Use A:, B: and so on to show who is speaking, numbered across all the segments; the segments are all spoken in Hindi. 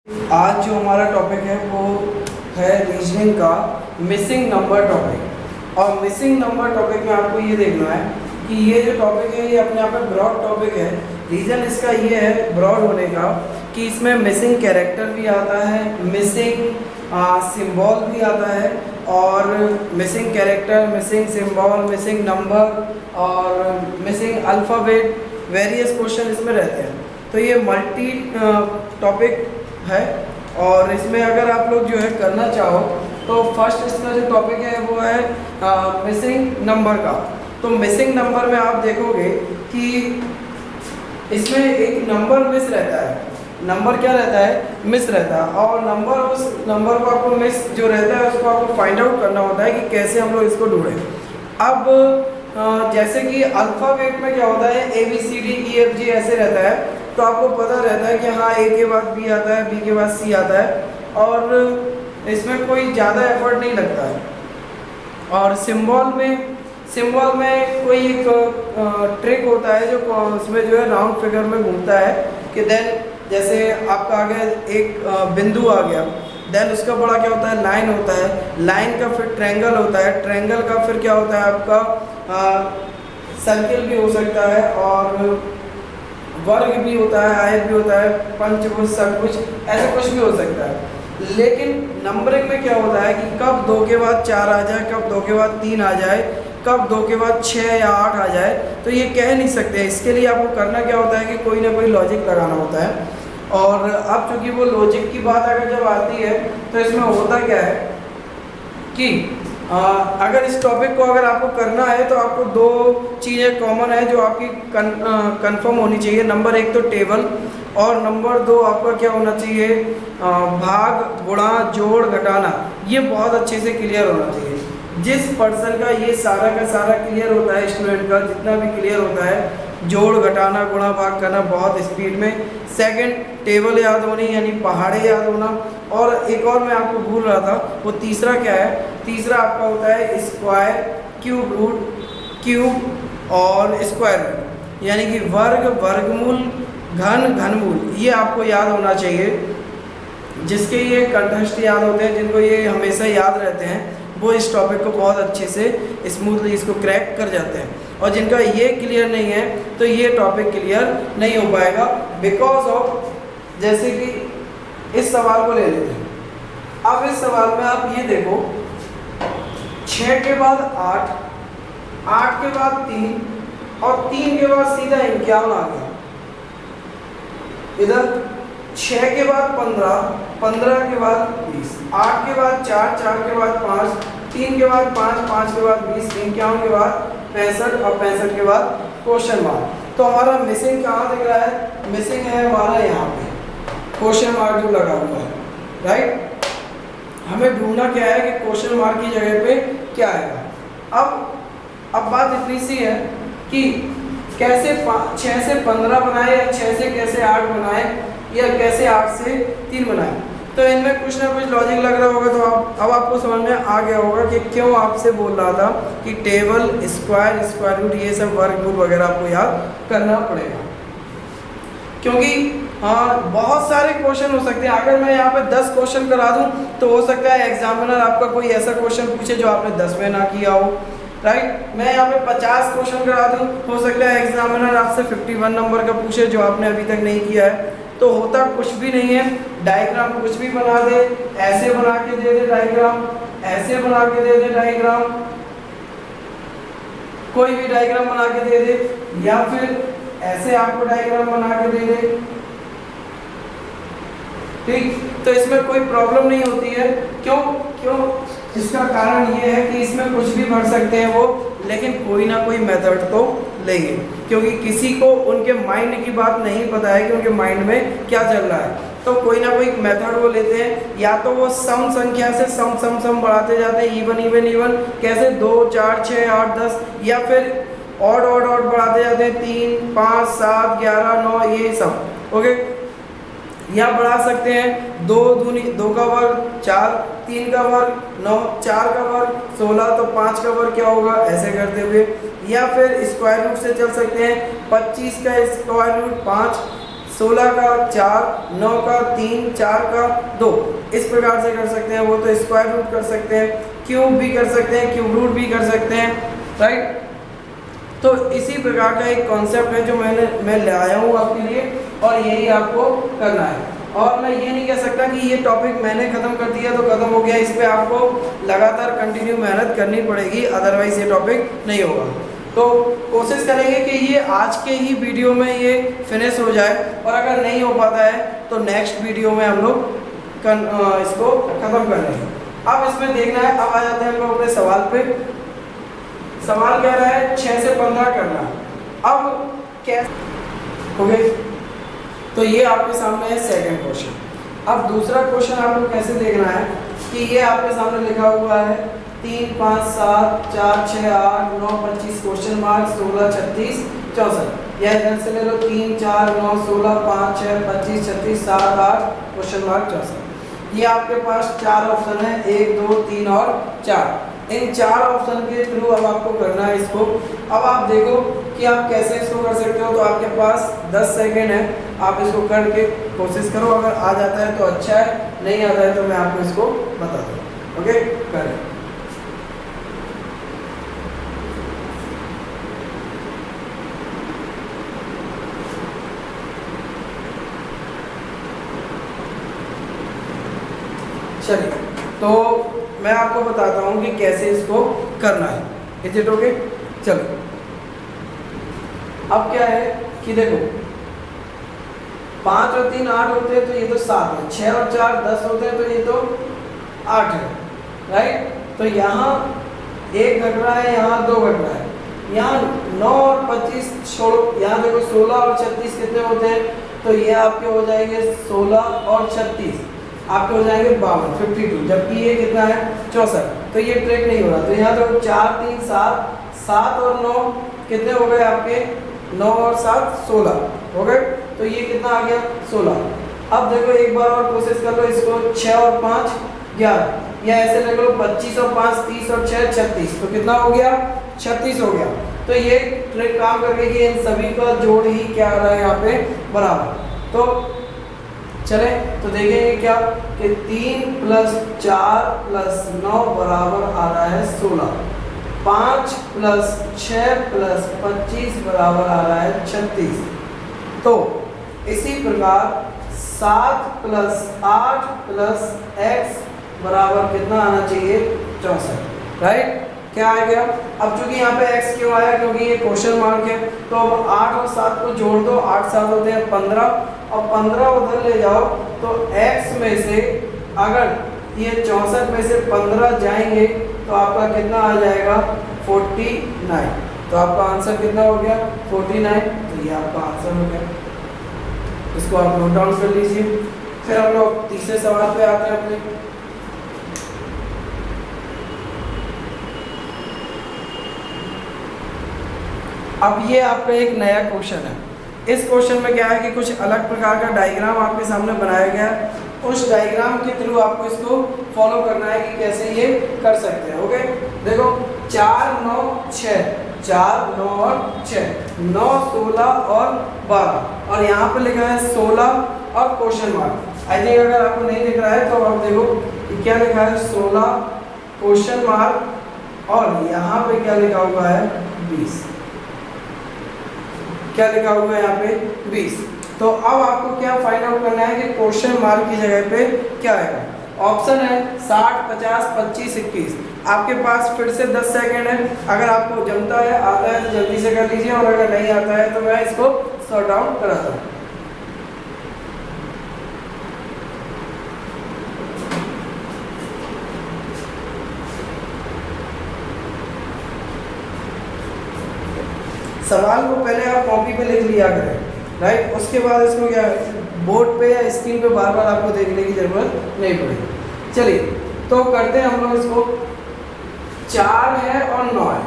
A: आज जो हमारा टॉपिक है वो है रीजनिंग का मिसिंग नंबर टॉपिक। और मिसिंग नंबर टॉपिक में आपको ये देखना है कि ये जो टॉपिक है ये अपने आप में ब्रॉड टॉपिक है। रीज़न इसका ये है ब्रॉड होने का कि इसमें मिसिंग कैरेक्टर भी आता है, मिसिंग सिंबल भी आता है, और missing character, missing symbol, missing number और मिसिंग अल्फ़ाबेट, वेरियस क्वेश्चन इसमें रहते हैं। तो ये मल्टी टॉपिक है और इसमें अगर आप लोग जो है करना चाहो तो फर्स्ट इसका जो टॉपिक है वो है मिसिंग नंबर का। तो मिसिंग नंबर में आप देखोगे कि इसमें एक नंबर मिस रहता है। नंबर क्या रहता है? मिस रहता है। और नंबर, उस नंबर को आपको मिस जो रहता है उसको आपको फाइंड आउट करना होता है कि कैसे हम लोग इसको ढूंढें। अब जैसे कि अल्फ़ाबेट में क्या होता है, ABCDEFG ऐसे रहता है, तो आपको पता रहता है कि हाँ A के बाद B आता है, B के बाद C आता है, और इसमें कोई ज़्यादा एफर्ट नहीं लगता है। और सिंबल में कोई एक ट्रिक होता है जो उसमें जो है राउंड फिगर में घूमता है कि देन जैसे आपका आ गया एक बिंदु आ गया, देन उसका बड़ा क्या होता है, लाइन होता है, लाइन का फिर ट्रायंगल होता है, ट्रायंगल का फिर क्या होता है आपका सर्किल भी हो सकता है, और वर्ग भी होता है, आयत भी होता है, पंचभुज, षटभुज, ऐसा कुछ भी हो सकता है। लेकिन नंबरिंग में क्या होता है कि कब 2 के बाद 4 आ जाए, कब 2 के बाद 3 आ जाए, कब 2 के बाद 6 या 8 आ जाए, तो ये कह नहीं सकते। इसके लिए आपको करना क्या होता है कि कोई ना कोई लॉजिक लगाना होता है। और अब चूंकि वो लॉजिक की बात अगर जब आती है तो इसमें होता क्या है कि अगर इस टॉपिक को अगर आपको करना है तो आपको 2 चीज़ें कॉमन है जो आपकी कंफर्म होनी चाहिए। नंबर 1 तो टेबल, और नंबर 2 आपका क्या होना चाहिए, भाग, गुणा, जोड़, घटाना, ये बहुत अच्छे से क्लियर होना चाहिए। जिस पर्सन का ये सारा का सारा क्लियर होता है, स्टूडेंट का जितना भी क्लियर होता है, जोड़, घटाना, गुणा, भाग करना बहुत स्पीड में, सेकंड टेबल याद होनी यानी पहाड़े याद होना, और एक और मैं आपको भूल रहा था, वो तीसरा क्या है, तीसरा आपका होता है स्क्वायर, क्यूब रूट, क्यूब और स्क्वायर रूट, यानी कि वर्ग, वर्गमूल, घन, घनमूल, ये आपको याद होना चाहिए। जिसके ये कंटेस्ट याद होते हैं, जिनको ये हमेशा याद रहते हैं, वो इस टॉपिक को बहुत अच्छे से स्मूथली इसको क्रैक कर जाते हैं। और जिनका ये क्लियर नहीं है तो ये टॉपिक क्लियर नहीं हो पाएगा, बिकॉज ऑफ, जैसे कि इस सवाल को ले लेते हैं। अब इस सवाल में आप ये देखो, 6 के बाद 8, 8 के बाद 3 और 3 के बाद सीधा 51 आ गया। इधर 6 के बाद 15, 15 के बाद 20, 8 के बाद 4, 4 के बाद 5, 3 के बाद 5, 5 के बाद 20, 51 के बाद 65 और 65 के बाद क्वेश्चन मार्क। तो हमारा मिसिंग कहाँ दिख रहा है? मिसिंग है हमारा यहाँ पे क्वेश्चन मार्क जो लगा हुआ है, राइट। हमें ढूंढना क्या है कि क्वेश्चन मार्क की जगह पे क्या आएगा। अब बात इतनी सी है कि कैसे 6 से 15 बनाए, या 6 से कैसे 8 बनाए, या कैसे 8 से 3 बनाए। तो इनमें कुछ ना कुछ लॉजिक लग रहा होगा। तो अब आपको समझ में आ गया होगा कि क्यों आपसे बोल रहा था कि टेबल, स्क्वायर, स्क्वायर रूट, ये सब वर्गमूल वगैरह आपको याद करना पड़ेगा, क्योंकि हाँ बहुत सारे क्वेश्चन हो सकते हैं। अगर मैं यहाँ पे 10 क्वेश्चन करा दूँ तो हो सकता है एग्जामिनर आपका कोई ऐसा क्वेश्चन पूछे जो आपने 10 में ना किया हो, राइट। मैं यहाँ पे 50 क्वेश्चन करा दूँ, हो सकता है एग्जामिनर आपसे 51 नंबर का पूछे जो आपने अभी तक नहीं किया है। तो होता कुछ भी नहीं है, डायग्राम कुछ भी बना दे, ऐसे बना के दे दे डायग्राम, ऐसे बना के दे दे डायग्राम, कोई भी डायग्राम बना के दे दे, या फिर ऐसे आपको डायग्राम बना के दे दे, ठीक। तो इसमें कोई प्रॉब्लम नहीं होती है। क्यों? इसका कारण ये है कि इसमें कुछ भी भर सकते हैं वो, लेकिन कोई ना कोई मेथड तो लेंगे, क्योंकि किसी को उनके माइंड की बात नहीं पता है कि उनके माइंड में क्या चल रहा है। तो कोई ना कोई मेथड वो लेते हैं, या तो वो सम संख्या से सम बढ़ाते जाते हैं, इवन कैसे 2, 4, 6, 8, 10, या फिर ऑड बढ़ाते जाते हैं, 3, 5, 7, 11, 9, ये सब, ओके। या बढ़ा सकते हैं 2 दूनी 2 का वर्ग, 4, 3 का वर्ग, 9, 4 का वर्ग, 16, तो 5 का वर्ग क्या होगा, ऐसे करते हुए। या फिर स्क्वायर रूट से चल सकते हैं, 25 का स्क्वायर रूट 5, 16 का 4, 9 का 3, 4 का 2, इस प्रकार से कर सकते हैं। वो तो स्क्वायर रूट कर सकते हैं, क्यूब भी कर सकते हैं, क्यूब रूट भी कर सकते हैं, राइट। तो इसी प्रकार का एक कॉन्सेप्ट है जो मैं ले आया हूँ आपके लिए, और यही आपको करना है। और मैं ये नहीं कह सकता कि ये टॉपिक मैंने ख़त्म कर दिया तो ख़त्म हो गया, इस पे आपको लगातार कंटिन्यू मेहनत करनी पड़ेगी, अदरवाइज़ ये टॉपिक नहीं होगा। तो कोशिश करेंगे कि ये आज के ही वीडियो में ये फिनिश हो जाए, और अगर नहीं हो पाता है तो नेक्स्ट वीडियो में हम लोग इसको ख़त्म कर लेंगे। अब इसमें देखना है, अब आ जाते हैं हम लोग अपने सवाल पे। सवाल कह रहा है 6 से 15 करना। अब कैसे हो गए, तो ये आपके सामने है सेकंड क्वेश्चन। अब दूसरा क्वेश्चन आपको कैसे देखना है कि ये आपके सामने लिखा हुआ है 3, 5, 7, 4, 6, 8, 9, 25 क्वेश्चन मार्क 16, 36, 64। यह इधर से ले लो 3, 4, 9, 16, 5, 6, 25, 36, 7, 8 क्वेश्चन मार्क 64। ये आपके पास 4 ऑप्शन है, 1, 2, 3 और 4। इन 4 ऑप्शन के थ्रू अब आपको करना है इसको। अब आप देखो कि आप कैसे इसको कर सकते हो। तो आपके पास 10 सेकेंड है, आप इसको करके कोशिश करो। अगर आ जाता है तो अच्छा है, नहीं आता है तो मैं आपको इसको बता दूँ। ओके, करें। चलिए, तो मैं आपको बताता हूँ कि कैसे इसको करना है। Is it okay? चलो, अब क्या है कि देखो 5 और 3 8 होते हैं तो ये तो 7 है, 6 और 4 10 होते हैं तो ये तो 8 है, राइट। तो यहाँ 1 घट रहा है, यहाँ 2 घट रहा है, यहाँ 9 और 25 छोड़ो, यहाँ देखो 16 और 36 कितने होते हैं, तो ये आपके हो जाएंगे 16 और 36 आपके हो जाएंगे 52, 52, जबकि ये कितना है 64। तो ये ट्रैक नहीं हो रहा। तो यहाँ देखो 4 3 7, 7 और 9 कितने हो गए आपके, 9 और 7 16 हो गए। तो ये कितना आ गया 16। अब देखो एक बार और कोशिश कर लो इसको, 6 और 5 11, या ऐसे ले लो 25 और 5 30 और 6 36, तो कितना हो गया 36 हो गया। तो ये ट्रिक काम करके कि इन सभी का जोड़ ही क्या आ रहा है यहाँ पे बराबर। तो चले तो देखेंगे क्या कि 3 + 4 + 9 बराबर आ रहा है 16, 5 + 6 + 25 बराबर आ रहा है 36। तो इसी प्रकार 7 + 8 + x बराबर कितना आना चाहिए 64, राइट। क्या आ गया? अब चूंकि यहाँ पे x क्यों आया, क्योंकि ये क्वेश्चन मार्क है। तो अब 8 और 7 को जोड़ दो, 8 7 होते हैं 15, और 15 उधर ले जाओ तो x में से अगर ये 64 में से 15 जाएंगे तो आपका कितना आ जाएगा 49। तो आपका आंसर कितना हो गया 49। तो ये आपका आंसर हो गया, इसको आप नोट डाउन कर लीजिए। फिर हम लोग तीसरे सवाल पे आते हैं अपने। अब ये आपका एक नया क्वेश्चन है। इस क्वेश्चन में क्या है कि कुछ अलग प्रकार का डायग्राम आपके सामने बनाया गया है। उस डायग्राम के थ्रू आपको इसको फॉलो करना है कि कैसे ये कर सकते हैं। ओके, देखो 4 9 6, 4 9 और 6, 9 16 और 12, और यहाँ पे लिखा है 16 और क्वेश्चन मार्क। आई थिंक अगर आपको नहीं दिख रहा है तो आप देखो कि क्या लिखा है 16 क्वेश्चन मार्क, और यहाँ पे क्या लिखा हुआ है 20। क्या लिखा हुआ है यहाँ पे 20। तो अब आपको क्या फाइंड आउट करना है कि क्वेश्चन मार्क की जगह पे क्या आएगा। ऑप्शन है 60 50 25 21। आपके पास फिर से 10 सेकेंड है। अगर आपको जमता है आता है तो जल्दी से कर लीजिए, और अगर नहीं आता है तो मैं इसको सॉर्ट आउट कराता हूँ। सवाल को पहले आप कॉपी पे लिख लिया करें, राइट। उसके बाद इसको क्या बोर्ड पे या स्क्रीन पे बार बार आपको देखने की जरूरत नहीं पड़ेगी। चलिए तो करते हैं हम लोग इसको। 4 है और 9 है,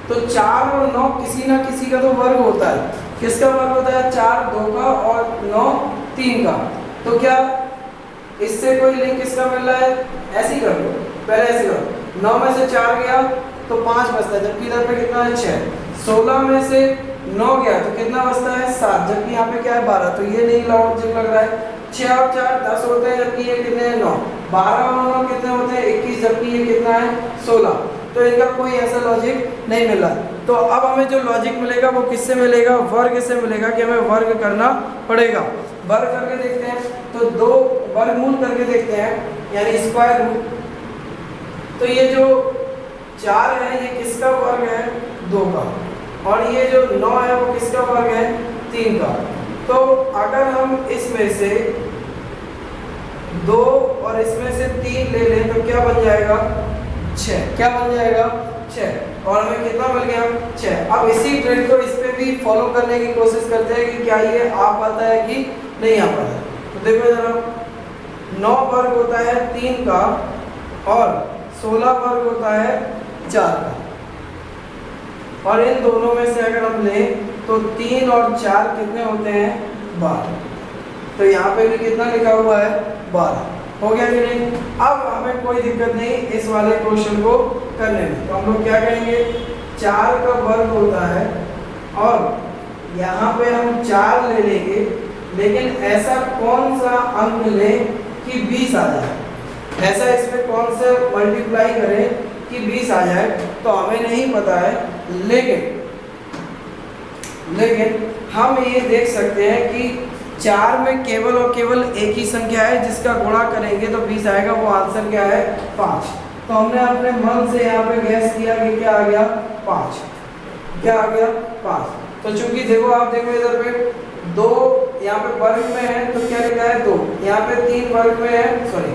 A: तो 4 और 9 किसी ना किसी का तो वर्ग होता है। किसका वर्ग होता है? 4 2 का और 9 3 का। तो क्या इससे कोई लिंक किसका मिल रहा है? ऐसे ही कर लो, पहले ऐसे करो। 9 में से 4 गया तो 5 बचता है, जबकि इधर पे कितना है 6। 16 में से 9 गया तो कितना बचता है 7, जबकि यहाँ पे क्या है 12, तो ये नहीं लॉजिक लग रहा है। 6 और 4 10 होते हैं, जबकि ये कितने हैं 9। 12 और 9 कितने होते हैं 21, जबकि ये कितना है 16। तो इनका कोई ऐसा लॉजिक नहीं मिला। तो अब हमें जो लॉजिक मिलेगा वो किससे मिलेगा, वर्ग से मिलेगा, कि हमें वर्ग करना पड़ेगा। वर्ग करके देखते हैं, तो 2 वर्गमूल करके देखते हैं, यानी स्क्वायर रूट। तो ये जो 4 है ये किसका वर्ग है 2 का, और ये जो 9 है वो किसका वर्ग है 3 का। तो अगर हम इसमें से 2 और इसमें से 3 ले लें तो क्या बन जाएगा 6, क्या बन जाएगा 6, और हमें कितना मिल गया 6। अब इसी ट्रेंड को इस पे भी फॉलो करने की कोशिश करते हैं कि क्या ये आ पाता है कि नहीं आ पाता है। तो देखो जरा, 9 वर्ग होता है 3 का और 16 वर्ग होता है 4 का, और इन दोनों में से अगर हम लें तो 3 और 4 कितने होते हैं 12। तो यहाँ पे भी कितना लिखा हुआ है 12, हो गया कि नहीं। अब हमें कोई दिक्कत नहीं इस वाले क्वेश्चन को करने में, तो हम लोग क्या करेंगे 4 का वर्ग होता है और यहाँ पे हम 4 ले लेंगे, लेकिन ऐसा कौन सा अंक लें कि 20 आ जाए, ऐसा इसमें कौन सा मल्टीप्लाई करें कि 20 आ जाए, तो हमें नहीं पता है। लेकिन हम ये देख सकते हैं कि 4 में केवल और केवल एक ही संख्या है जिसका गुणा करेंगे तो 20 आएगा, वो आंसर क्या है 5। तो हमने अपने मन से यहाँ पे गैस किया कि क्या आ गया 5, क्या आ गया 5। तो चूंकि देखो, आप देखो इधर पे 2 यहाँ पे वर्ग में है तो क्या लिखा है 2, यहाँ पे 3 वर्ग में है, सॉरी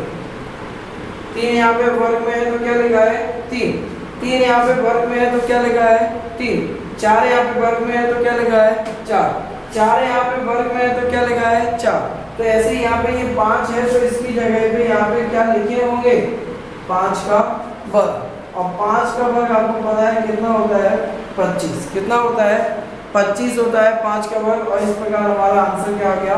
A: 3 यहाँ पे वर्ग में है तो क्या लिखा है 3, 3 यहाँ पे वर्ग में है तो क्या लिखा है 3, 4 यहाँ पे वर्ग में है तो क्या लिखा है 4, 4 यहाँ पे वर्ग में है तो क्या लिखा है 4। तो ऐसे ही यहाँ पे ये 5 है तो इसकी जगह पे यहाँ पे क्या लिखे होंगे 5 का वर्ग, और 5 का वर्ग आपको पता है कितना होता है 25, कितना होता है 25 होता है 5 का वर्ग, और इस प्रकार हमारा आंसर क्या आ गया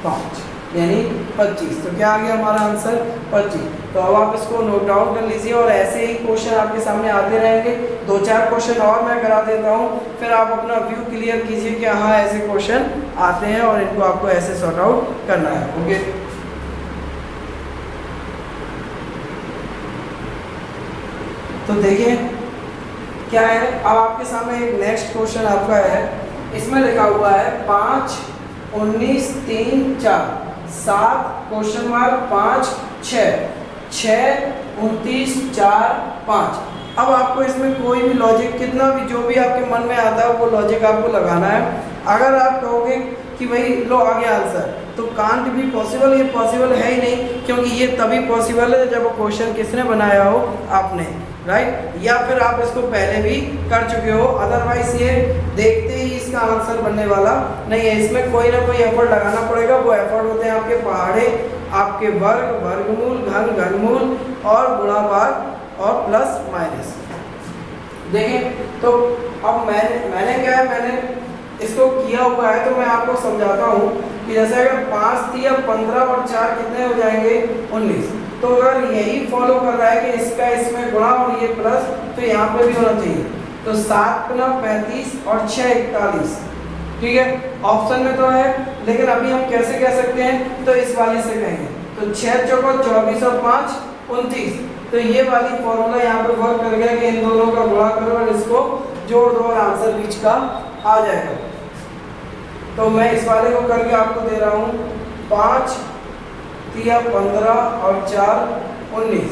A: 5 यानी 25। तो क्या आ गया हमारा आंसर 25। तो अब आप इसको नोट डाउन कर लीजिए, और ऐसे ही क्वेश्चन आपके सामने आते रहेंगे। 2-4 क्वेश्चन और मैं करा देता हूँ, फिर आप अपना व्यू क्लियर कीजिए कि हाँ ऐसे क्वेश्चन आते हैं और इनको आपको ऐसे सॉर्ट आउट करना है। ओके, तो देखिए क्या है, अब आपके सामने एक नेक्स्ट क्वेश्चन आपका है। इसमें लिखा हुआ है 5 19 3 4 7 क्वेश्चन मार्क 5 6 6 29 4 5। अब आपको इसमें कोई भी लॉजिक, कितना भी जो भी आपके मन में आता है वो लॉजिक आपको लगाना है। अगर आप कहोगे कि भाई लो आ गया आंसर, तो कांट भी पॉसिबल, ये पॉसिबल है ही नहीं, क्योंकि ये तभी पॉसिबल है जब वो क्वेश्चन किसने बनाया हो, आपने, राइट, या फिर आप इसको पहले भी कर चुके हो। अदरवाइज ये देखते ही इसका आंसर बनने वाला नहीं है, इसमें कोई ना कोई एफर्ट लगाना पड़ेगा। वो एफर्ट होते हैं आपके पहाड़े, आपके वर्ग, वर्गमूल, घन, घनमूल और गुणा भाग और प्लस माइनस। देखिए तो अब मैंने क्या है, मैंने इसको किया हुआ है, तो मैं आपको समझाता हूँ कि जैसे अगर 5 दिया 15 और 4 कितने हो जाएंगे 19। तो अगर यही फॉलो कर रहा है कि इसका इसमें गुणा और ये प्लस, तो यहाँ पे भी होना चाहिए। तो 7 × 35 और 6 41, ठीक है, ऑप्शन में तो है, लेकिन अभी हम कैसे कह सकते हैं, तो इस वाले से कहेंगे। तो 6 चौको 24 और 5 29। तो ये वाली फॉर्मूला यहाँ पे वर्क कर गया कि इन दोनों का गुणा करो और इसको जोड़ दो और आंसर बीच का आ जाएगा। तो मैं इस वाले को करके आपको दे रहा हूँ 5 3 15 और 4 19,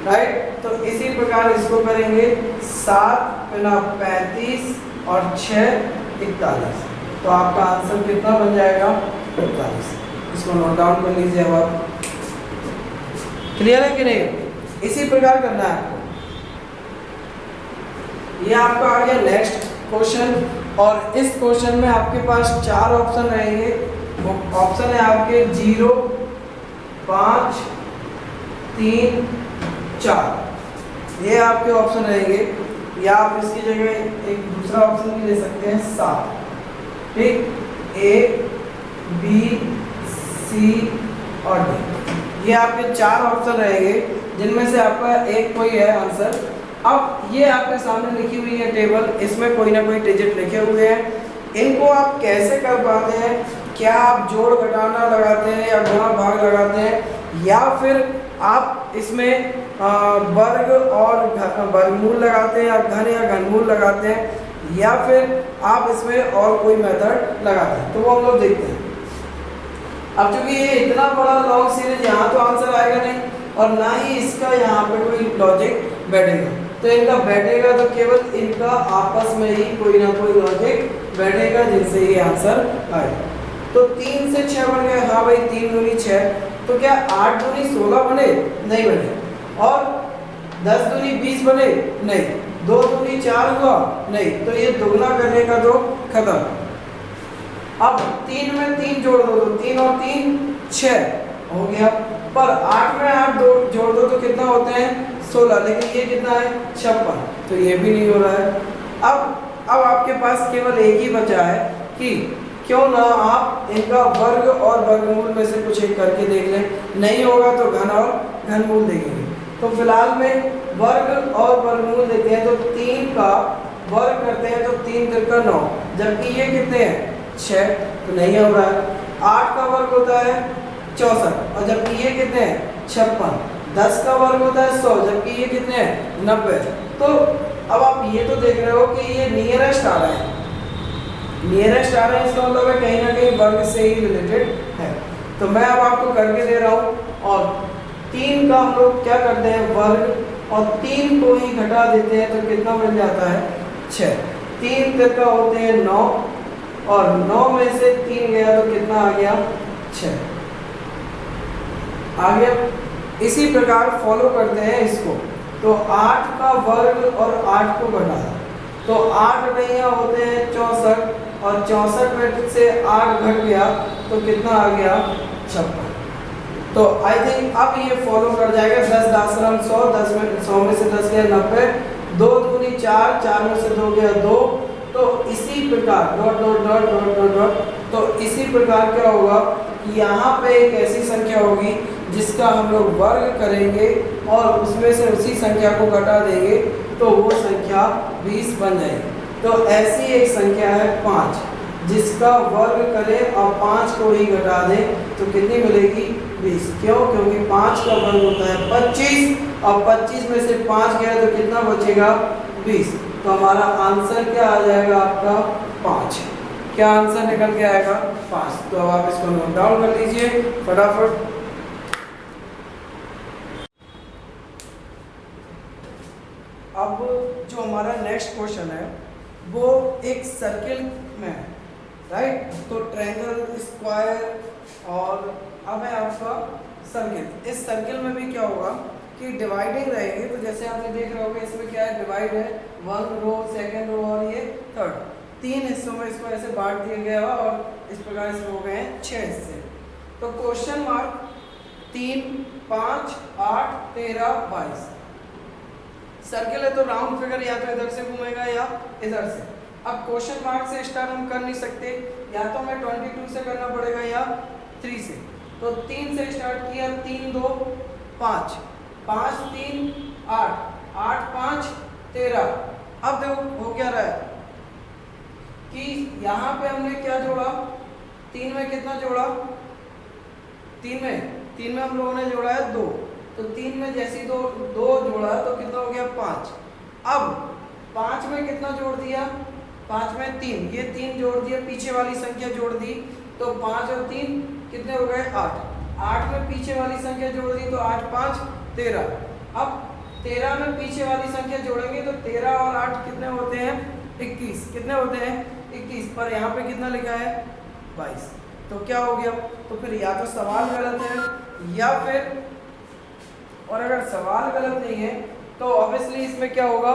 A: राइट। तो इसी प्रकार इसको करेंगे 7 × 35 और 6 41। तो आपका आंसर कितना बन जाएगा 41। इसको नोट डाउन कर लीजिए। अब आप क्लियर है कि नहीं, इसी प्रकार करना है आपको। ये आपका आ गया नेक्स्ट क्वेश्चन, और इस क्वेश्चन में आपके पास 4 ऑप्शन रहेंगे। वो ऑप्शन है आपके 0 5 3 4, ये आपके ऑप्शन रहेंगे। या आप इसकी जगह एक दूसरा ऑप्शन भी ले सकते हैं 7, ठीक, A B C और D। ये आपके 4 ऑप्शन रहेंगे, जिनमें से आपका एक कोई है आंसर। अब ये आपके सामने लिखी हुई है टेबल, इसमें कोई ना कोई डिजिट लिखे हुए हैं। इनको आप कैसे कर पाते हैं? क्या आप जोड़ घटाना लगाते हैं या गुणा भाग लगाते हैं, या फिर आप इसमें वर्ग और वर्गमूल लगाते हैं, या घन या घनमूल लगाते हैं, या फिर आप इसमें और कोई मेथड लगाते हैं, तो वो हम लोग देखते हैं। अब चूंकि ये इतना बड़ा लॉन्ग सीरीज, यहाँ तो आंसर आएगा नहीं और ना ही इसका यहाँ पे कोई लॉजिक बैठेगा, तो इनका बैठेगा तो केवल इनका आपस में ही कोई ना कोई लॉजिक बैठेगा जिनसे ये आंसर आए। तो 3 से 6 बन गए, हाँ भाई 3 दूनी 6, तो क्या 8 दूनी 16 बने? नहीं बने। और 10 दूनी 20 बने? नहीं। 2 दूनी 4 हुआ? नहीं। तो ये दुगना करने का तो खत्म। अब 3 में 3 जोड़ दो तो 3 और 3 6 हो गया, पर 8 में 8 जोड़ दो तो कितना होते हैं? 16, लेकिन ये कितना है? 56, तो ये भी नहीं हो रहा है। अब आपके पास केवल एक ही बचा है कि क्यों ना आप इनका वर्ग और वर्गमूल में से कुछ एक करके देख लें। नहीं होगा तो घन और घनमूल देखेंगे। तो फिलहाल में वर्ग और वर्गमूल देते हैं, तो 3 का वर्ग करते हैं तो 3 3 9, जबकि ये कितने हैं? 6, तो नहीं हो रहा है। 8 का वर्ग होता है 64, और जबकि ये कितने हैं? 56। 10 का वर्ग होता है 100, जबकि ये कितने हैं? 90। तो अब आप ये तो देख रहे हो कि ये नियरेस्ट आ रहे हैं, नियरेस्ट आ रहे हैं, इसका मतलब है कहीं ना कहीं वर्ग से ही रिलेटेड है। तो मैं अब आपको करके दे रहा हूँ, और 3 का हम लोग क्या करते हैं? वर्ग, और 3 को ही घटा देते हैं तो कितना मिल जाता है? 6। 3 तक का होते हैं 9, और 9 में से 3 गया तो कितना आ गया? 6 आ गया। इसी प्रकार फॉलो करते हैं इसको, तो 8 का वर्ग और 8 को घटा, तो 8 नैया होते हैं 64, और 64 में से 8 घट गया तो कितना आ गया? 56। तो आई थिंक अब ये फॉलो कर जाएगा। 10 दासरम 100, 10 में 100 में से 10 गया 90, 2 दूनी 4, 4 में से 2 गया 2। तो इसी प्रकार dot dot dot dot dot dot, तो इसी प्रकार क्या होगा कि यहाँ पे एक ऐसी संख्या होगी जिसका हम लोग वर्ग करेंगे और उसमें से उसी संख्या को घटा देंगे, तो वो संख्या 20 बन जाएगी। तो ऐसी एक संख्या है 5, जिसका वर्ग करें और 5 को ही घटा दें तो कितनी मिलेगी? 20। क्यों? क्योंकि 5 का वर्ग होता है 25, और 25 में से 5 गया तो कितना बचेगा? 20। तो हमारा आंसर क्या आ जाएगा आपका? 5। क्या आंसर निकल के आएगा? 5। तो अब आप इसको नोट डाउन कर लीजिए फटाफट। अब जो हमारा नेक्स्ट क्वेश्चन है वो एक सर्किल में है, राइट? तो ट्रायंगल, स्क्वायर, और अब है आपका सर्किल। इस सर्किल में भी क्या होगा कि डिवाइडिंग रहेगी। तो जैसे आपने देख रहे होगे इसमें क्या है? डिवाइड है, 1 रो, 2nd रो और ये 3rd, 3 हिस्सों में इसको ऐसे बांट दिया गया और इस प्रकार इसमें हो गए हैं 6 हिस्से। तो क्वेश्चन मार्क 3, 5, 8, 13, 22। सर्किल है तो राउंड फिगर या तो इधर से घूमेगा या इधर से। अब क्वेश्चन मार्क से स्टार्ट हम कर नहीं सकते, या तो हमें 22 से करना पड़ेगा या 3 से। तो 3 से स्टार्ट किया, 3 2 5, 5 3 8, 8 5 13। अब देखो हो क्या रहा है कि यहाँ पे हमने क्या जोड़ा? 3 में कितना जोड़ा? 3 में हम लोगों ने जोड़ा है 2, तो 3 में जैसी 2 जोड़ा तो कितना हो गया? 5। अब 5 में कितना जोड़ दिया? 5 में 3, ये 3 जोड़ दिया, पीछे वाली संख्या जोड़ दी, तो 5 और 3 कितने हो गए? 8। 8 में पीछे वाली संख्या जोड़ दी तो 8 5 13। अब 13 में पीछे वाली संख्या जोड़ेंगे तो 13 और 8 कितने होते हैं? 21। कितने होते हैं? 21। पर यहाँ पे कितना लिखा है? 22। तो क्या हो गया? तो फिर या तो सवाल गलत है या फिर, और अगर सवाल गलत नहीं है तो ऑब्वियसली इसमें क्या होगा?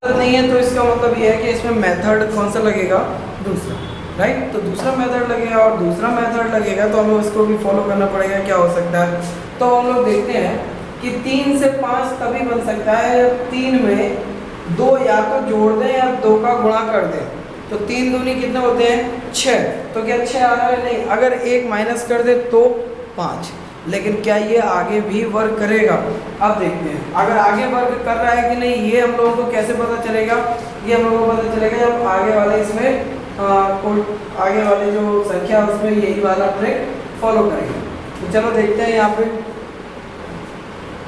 A: गलत नहीं है, तो इसका मतलब ये है कि इसमें मेथड कौन सा लगेगा? दूसरा, राइट? तो दूसरा मेथड लगेगा, और दूसरा मेथड लगेगा तो हमें उसको भी फॉलो करना पड़ेगा। क्या हो सकता है? तो हम लोग देखते हैं कि 3 से 5 तभी बन सकता है जब 3 में 2 या तो जोड़ दें या 2 का गुणा कर दें। तो 3 दूनी कितने होते हैं? 6। तो क्या 6 आ रहा है? नहीं। अगर 1 माइनस कर दे तो 5, लेकिन क्या ये आगे भी वर्क करेगा? अब देखते हैं अगर आगे वर्क कर रहा है कि नहीं, ये हम लोगों को कैसे पता चलेगा? ये हम लोगों को पता चलेगा जब आगे वाले इसमें आगे वाली जो संख्या है उसमें यही वाला ट्रिक फॉलो करेंगे। तो चलो देखते हैं। यहाँ पे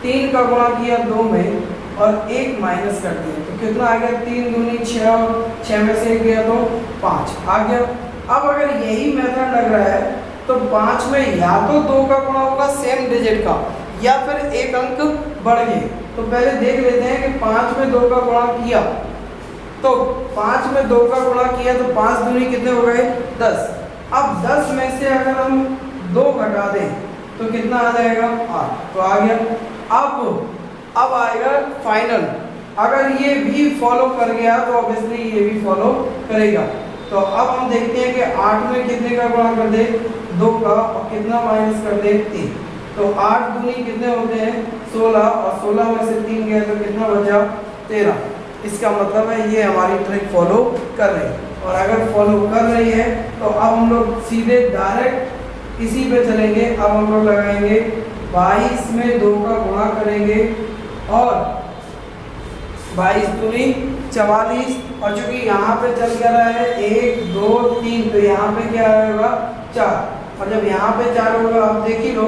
A: 3 का गुणा किया 2 में और 1 माइनस कर दिया तो कितना आ गया? 3 दूनी 6 और 6 में से 1 गया तो 5 आ गया। अब अगर यही मेथड लग रहा है तो 5 में या तो 2 का गुणा होगा सेम डिजिट का या फिर एक अंक बढ़ गए। तो पहले देख लेते हैं कि 5 में 2 का गुणा किया तो 5 में 2 का गुणा किया तो 5 दूनी कितने हो गए? 10। अब 10 में से अगर हम 2 घटा दें तो कितना आ जाएगा? 8। तो आ गया। अब आएगा फाइनल। अगर ये भी फॉलो कर गया तो ऑब्वियसली ये भी फॉलो करेगा। तो अब हम देखते हैं कि 8 में कितने का गुणा कर दे? 2 का, और कितना माइनस कर दे? 3। तो 8 दूनी कितने होते हैं? 16, और 16 में से 3 गया तो कितना बचा? 13। इसका मतलब है ये हमारी ट्रिक फॉलो कर रही है। और अगर फॉलो कर रही है तो अब हम लोग सीधे डायरेक्ट इसी पे चलेंगे। अब हम लोग लगाएंगे 22 में 2 का गुणा करेंगे और 22 दूनी 44, और चूंकि यहाँ पे चल क्या रहा है 1 2 3 तो यहाँ पे क्या होगा? 4। और जब यहाँ पे 4 होगा, आप देख ही लो,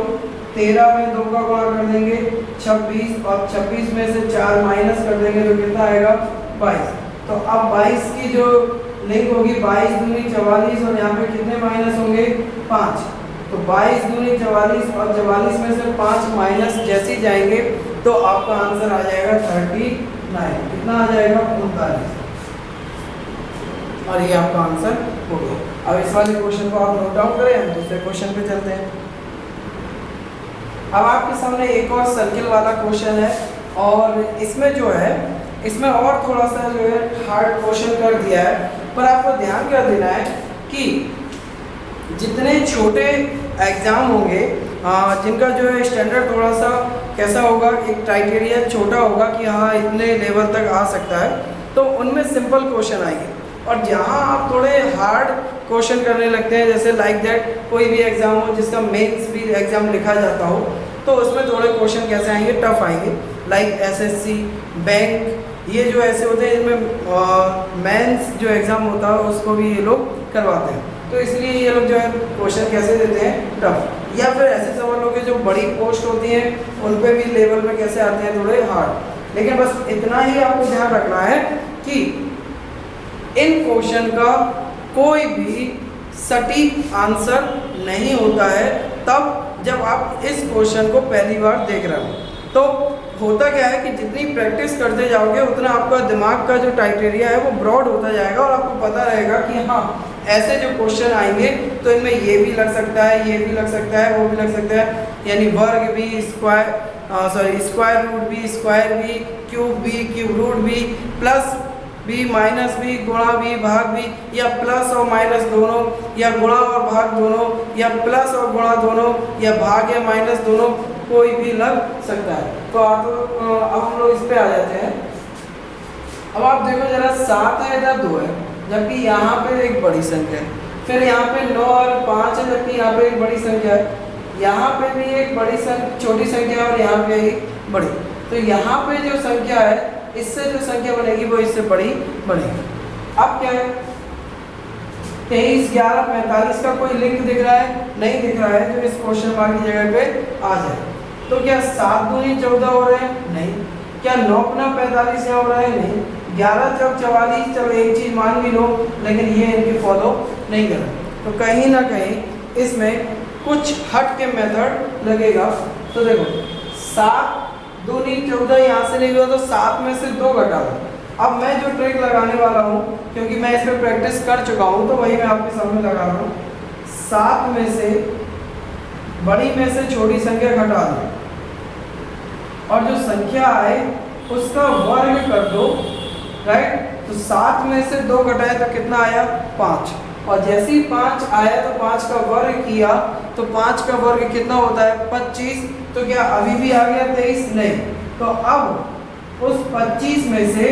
A: 13 में 2 का गुणा कर देंगे 26, और 26 में से 4 माइनस कर देंगे तो कितना आएगा? 22। तो अब 22 की जो लिंक होगी 22 दूनी 44, और यहाँ पे कितने माइनस होंगे? 5। तो 22 दूनी 44 और 44 में से 5 माइनस जैसे ही जाएंगे तो आपका आंसर आ जाएगा 39। कितना आ जाएगा? 39। और ये आपका आंसर हो गया। अब इस वाले क्वेश्चन को आप नोट डाउन करें, हम दूसरे क्वेश्चन पे चलते हैं। अब आपके सामने एक और सर्किल वाला क्वेश्चन है, और इसमें जो है इसमें और थोड़ा सा जो है हार्ड क्वेश्चन कर दिया है, पर आपको ध्यान क्या देना है कि जितने छोटे एग्ज़ाम होंगे जिनका जो है स्टैंडर्ड थोड़ा सा कैसा होगा, एक क्राइटेरिया छोटा होगा कि हाँ इतने लेवल तक आ सकता है, तो उनमें सिंपल क्वेश्चन आएंगे। और जहाँ आप थोड़े हार्ड क्वेश्चन करने लगते हैं, जैसे लाइक दैट कोई भी एग्ज़ाम हो जिसका मेंस भी एग्ज़ाम लिखा जाता हो, तो उसमें थोड़े क्वेश्चन कैसे आएंगे? टफ आएंगे। लाइक एसएससी, बैंक, ये जो ऐसे होते हैं जिनमें मेंस जो एग्ज़ाम होता है उसको भी ये लोग करवाते हैं। तो इसलिए ये लोग जो है क्वेश्चन कैसे देते हैं? टफ। या फिर ऐसे सवालों के जो बड़ी पोस्ट होती हैं उन पे भी लेवल में कैसे आते हैं? थोड़े हार्ड। लेकिन बस इतना ही आपको ध्यान रखना है कि इन क्वेश्चन का कोई भी सटीक आंसर नहीं होता है तब जब आप इस क्वेश्चन को पहली बार देख रहे हो। तो होता क्या है कि जितनी प्रैक्टिस करते जाओगे उतना आपका दिमाग का जो क्राइटेरिया है वो ब्रॉड होता जाएगा, और आपको पता रहेगा कि हाँ ऐसे जो क्वेश्चन आएंगे तो इनमें ये भी लग सकता है, ये भी लग सकता है, वो भी लग सकता है, यानी वर्ग भी, स्क्वायर रूट भी, स्क्वायर भी, क्यूब रूट भी, प्लस भी, माइनस भी, गुणा भी, भाग भी, या प्लस और माइनस दोनों, या गुणा और भाग दोनों, या प्लस और गुणा दोनों, या भाग या माइनस दोनों, कोई भी लग सकता है। तो अब हम लोग इस पे आ जाते हैं। अब आप देखो जरा 7 है इधर 2 है, जबकि यहाँ पे एक बड़ी संख्या है, फिर यहाँ पे 9 और 5 है जबकि यहाँ पे एक बड़ी संख्या है, यहाँ पे भी एक बड़ी छोटी संख्या है और यहाँ पे एक बड़ी। तो यहाँ पे जो संख्या है इससे जो संख्या बनेगी वो इससे बड़ी बनेगी। अब क्या है 23, 11, 45 का कोई लिंक दिख रहा है? नहीं दिख रहा है, जो इस क्वेश्चन मार्क की जगह पे आ जाए। तो क्या 7 दूनी 14 हो रहे हैं? नहीं। क्या 9 गुना 45 यहाँ हो रहा है? नहीं। 11 चौक 44, चलो एक चीज़ मान भी लो, लेकिन ये इनके फॉलो नहीं कर रहे। तो कहीं ना कहीं इसमें कुछ हट के मेथड लगेगा। तो देखो 7 दूनी 14 यहाँ से नहीं हुआ तो 7 में से 2 घटा दो। अब मैं जो ट्रिक लगाने वाला हूँ, क्योंकि मैं इसमें प्रैक्टिस कर चुका हूँ तो वही मैं आपके सामने लगा रहा हूँ। 7 में से बड़ी में से छोटी संख्या घटा दो, और जो संख्या आए उसका वर्ग कर दो, राइट। तो 7 में से 2 घटाए तो कितना आया? 5। और जैसे ही 5 आया तो 5 का वर्ग किया तो 5 का वर्ग कितना होता है? 25। तो क्या अभी भी आ गया 23? नहीं। तो अब उस 25 में से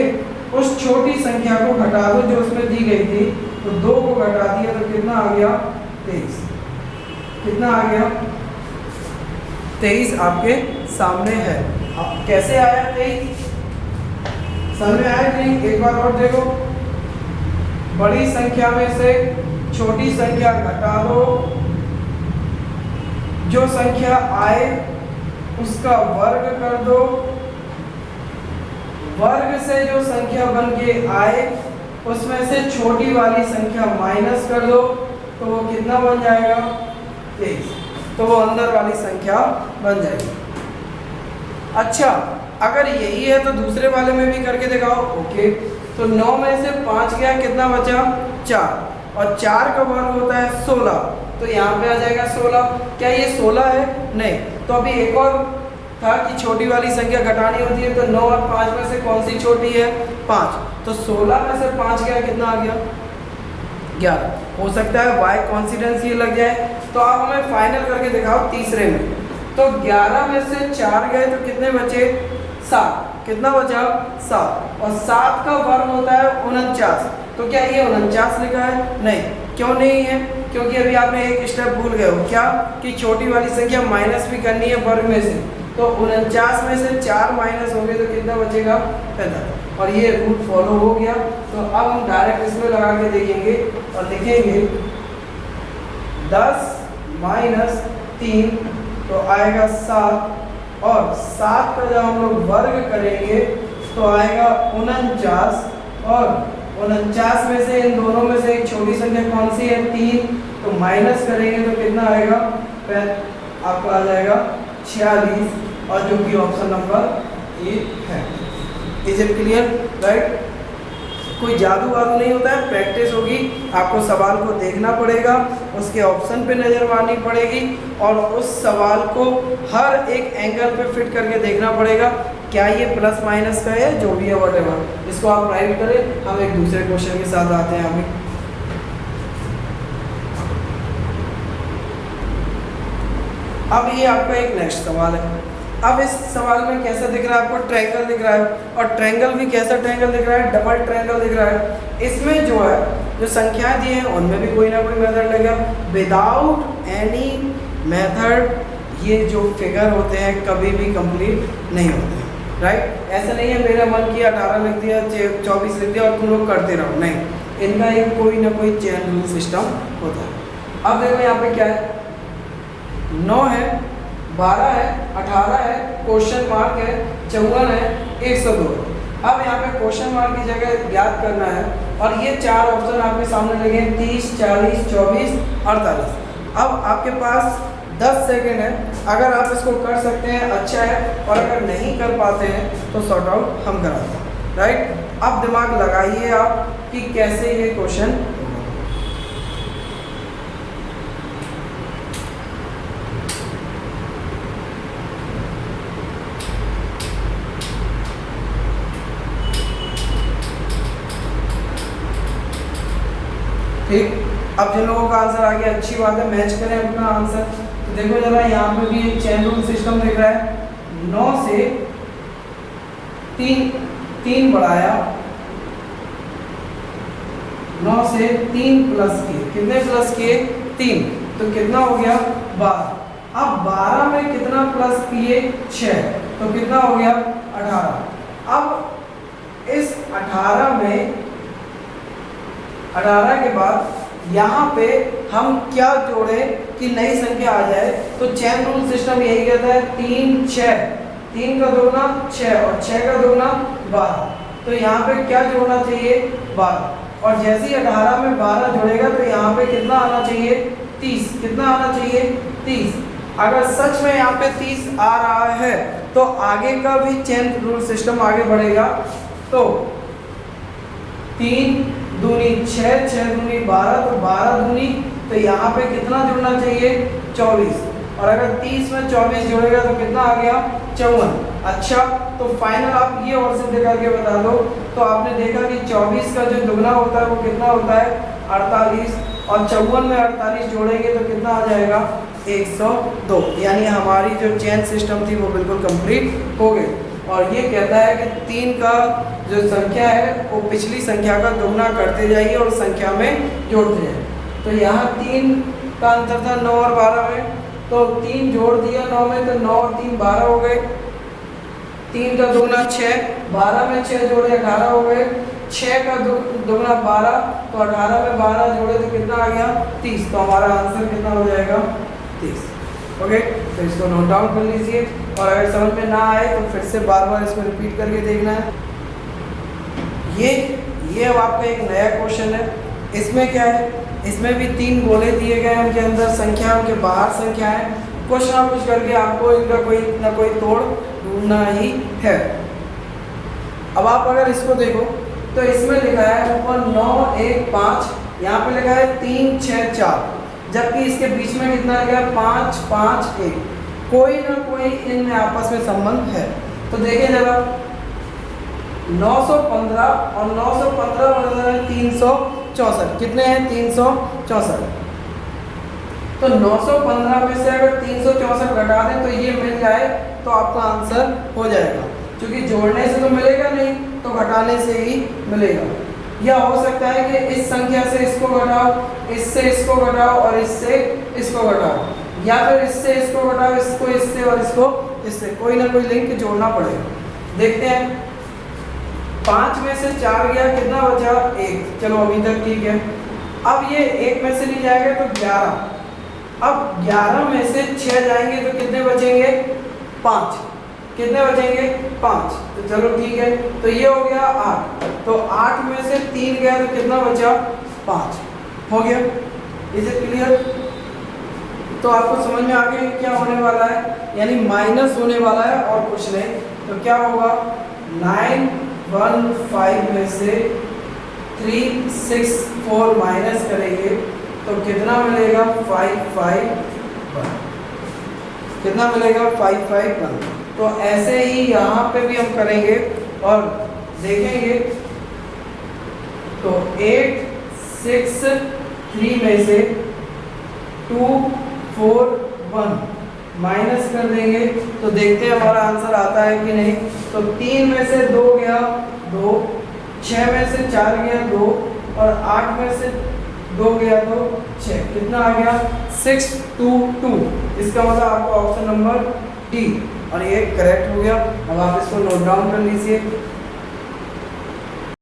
A: उस छोटी संख्या को घटा दो जो उसमें दी गई थी, तो 2 को घटा दिया तो कितना आ गया? 23। कितना आ गया? 23 आपके सामने है। कैसे आया 23? समझ में आया कि नहीं? एक बार और देखो, बड़ी संख्या में से छोटी संख्या घटा दो, जो संख्या आए उसका वर्ग कर दो, वर्ग से जो संख्या बन के आए उसमें से छोटी वाली संख्या माइनस कर दो, तो वो कितना बन जाएगा? 23। तो वो अंदर वाली संख्या बन जाएगी। अच्छा, अगर यही है तो दूसरे वाले में भी करके दिखाओ। ओके, तो 9 में से 5 गया, कितना बचा? 4, और 4 का वर्ग होता है 16, तो यहाँ पे आ जाएगा 16। क्या ये 16 है? नहीं। तो अभी एक और था कि छोटी वाली संख्या घटानी होती है, तो 9 और 5 में से कौन सी छोटी है? 5। तो 16 में से 5 गया, कितना आ गया? 11। हो सकता है वाई कॉन्सिडेंस ये लग जाए, तो आप हमें फाइनल करके दिखाओ तीसरे में। तो 11 में से 4 गए तो कितने बचे? 7। कितना बचा? 7। और 7 का वर्ग होता है 49। तो क्या ये 49 लिखा है? नहीं। क्यों नहीं है? क्योंकि अभी आपने एक स्टेप भूल गए हो, क्या? कि छोटी वाली संख्या माइनस भी करनी है वर्ग में से। तो 49 में से 4 माइनस हो गए तो कितना बचेगा? 45। और ये रूल फॉलो हो गया। तो अब हम डायरेक्ट इसमें लगा के देखेंगे और लिखेंगे 10 माइनस 3 तो आएगा 7, और 7 का जब हम लोग वर्ग करेंगे तो आएगा 49, और 49 में से इन दोनों में से एक छोटी संख्या कौन सी है? 3। तो माइनस करेंगे तो कितना आएगा? आपका आ जाएगा 46, और जो कि ऑप्शन नंबर ए है। Is it clear? राइट। कोई जादू वादू नहीं होता है, प्रैक्टिस होगी। आपको सवाल को देखना पड़ेगा, उसके ऑप्शन पे नज़र मारनी पड़ेगी, और उस सवाल को हर एक एंगल पे फिट करके देखना पड़ेगा। क्या ये प्लस माइनस का है? जो भी है व्हाटएवर, इसको आप राइट करें। हम एक दूसरे क्वेश्चन के साथ आते हैं अभी। अब ये आपका एक नेक्स्ट सवाल है। अब इस सवाल में कैसा दिख रहा है आपको? ट्रायंगल दिख रहा है, और ट्रायंगल भी कैसा ट्रायंगल दिख रहा है? डबल ट्रायंगल दिख रहा है। इसमें जो है जो संख्याएं दी हैं उनमें भी कोई ना कोई मेथड लगेगा। विदाउट एनी मेथड ये जो फिगर होते हैं कभी भी कंप्लीट नहीं होते हैं। राइट। ऐसा नहीं है मेरा मन किया 18 लिख दिया, 24 लिख दिया और तुम लोग करते रहो, नहीं। इनका एक कोई ना कोई चेन रूल सिस्टम होता है। अब देखो यहाँ पे क्या है? 9 है, 12 है, 18 है, क्वेश्चन मार्क है, 54 है, 102। अब यहाँ पे क्वेश्चन मार्क की जगह याद करना है, और ये 4 ऑप्शन आपके सामने लगे हैं 30, 40, 24, 48। अब आपके पास 10 सेकेंड है। अगर आप इसको कर सकते हैं अच्छा है, और अगर नहीं कर पाते हैं तो सॉर्ट आउट हम कराते हैं। राइट। अब दिमाग लगाइए आप कि कैसे ये क्वेश्चन। ठीक। अब जिन लोगों का आंसर आ गया अच्छी बात है, मैच करें अपना आंसर। तो देखो जरा यहाँ पे भी एक चेन रूल सिस्टम दिख रहा है। 9 से 3 बढ़ाया, 9 से 3 प्लस किए, कितने प्लस किए? 3। तो कितना हो गया? 12। अब 12 में कितना प्लस किए? 6। तो कितना हो गया? 18। अब इस 18 में 18 के बाद यहाँ पे हम क्या जोड़ें कि नई संख्या आ जाए? तो चेन रूल सिस्टम यही कहता है 3, 6, 3 का दोगुना 6 और 6 का दोगुना 12। तो यहाँ पे क्या जोड़ना चाहिए? 12। और जैसे ही 18 में 12 जोड़ेगा तो यहाँ पे कितना आना चाहिए? 30। कितना आना चाहिए? 30। अगर सच में यहाँ पे 30 आ रहा है तो आगे का भी चेन रूल सिस्टम आगे बढ़ेगा। तो 3 दूनी 6, 6 दूनी 12, तो 12 दूनी, तो यहाँ पे कितना जुड़ना चाहिए? 24। और अगर 30 में 24 जोड़ेगा तो कितना आ गया? 54। अच्छा, तो फाइनल आप ये और सिद्ध करके बता दो। तो आपने देखा कि 24 का जो दुगना होता है वो कितना होता है? 48। और 54 में 48 जोड़ेंगे तो कितना आ जाएगा? 102। यानी हमारी जो चेन सिस्टम थी वो बिल्कुल कंप्लीट हो गई। और ये कहता है कि 3 का जो संख्या है वो पिछली संख्या का दोगुना करते जाइए और संख्या में जोड़ते जाइए। तो यहाँ 3 का अंतर था 9 और 12 में, तो 3 जोड़ दिया 9 में, तो 9 और 3 12 हो गए, 3 का दुगना 6, 12 में 6 जोड़े 18 हो गए, 6 का दुगना 12, तो 18 में 12 जोड़े तो कितना आ गया 30। तो हमारा आंसर कितना हो जाएगा 30। ओके, तो इसको नोट डाउन कर लीजिए, और अगर समझ में ना आए तो फिर से बार बार इसको रिपीट करके देखना है। ये अब आपका एक नया क्वेश्चन है। इसमें क्या है, इसमें भी 3 गोले दिए गए हैं, उनके अंदर संख्या, उनके बाहर संख्या है। कुछ ना कुछ करके आपको इनका कोई ना कोई तोड़ ढूंढना ही है। अब आप अगर इसको देखो तो इसमें लिखा है ऊपर 9 1 5, यहाँ पे लिखा है 3 6 4, जबकि इसके बीच में कितना लिखा है 5 5 1। कोई ना कोई इनमें आपस में संबंध है। तो देखिए जरा 915 और 915 बराबर है 364, कितने हैं 364। तो 915 में से अगर 364 घटा दें तो ये मिल जाए तो आपका आंसर हो जाएगा, क्योंकि जोड़ने से तो मिलेगा नहीं, तो घटाने से ही मिलेगा। या हो सकता है कि इस संख्या से इसको घटाओ, इससे इसको घटाओ और इससे इसको घटाओ, या फिर इससे इसको घटाओ, इसको इससे और इसको इससे, कोई ना कोई लिंक जोड़ना पड़ेगा। देखते हैं 5 में से 4 गया, कितना बचा 1। चलो अभी तक ठीक है। अब ये 1 में से नहीं जाएगा तो 11। अब 11 में से 6 जाएंगे तो कितने बचेंगे 5, कितने बचेंगे 5। तो चलो ठीक है, तो ये हो गया 8। तो 8 में से 3 गया तो कितना बचा 5, हो गया। Is it clear? तो आपको समझ में आ गया क्या होने वाला है, यानी माइनस होने वाला है और कुछ नहीं। तो क्या होगा 9 1 5 में से 3 6 4 माइनस करेंगे तो कितना मिलेगा 5 5 1, कितना मिलेगा 5 5 1। तो ऐसे ही यहाँ पे भी हम करेंगे और देखेंगे। तो 8 6 3 में से 2 4 1 माइनस कर देंगे तो देखते हैं हमारा आंसर आता है कि नहीं। तो 3 में से 2 गया 2, 6 में से 4 गया 2 और 8 में से 2 गया तो 6, कितना आ गया 6 2 2। इसका मतलब आपका ऑप्शन नंबर डी, और ये करेक्ट हो गया। अब आप इसको नोट डाउन कर लीजिए।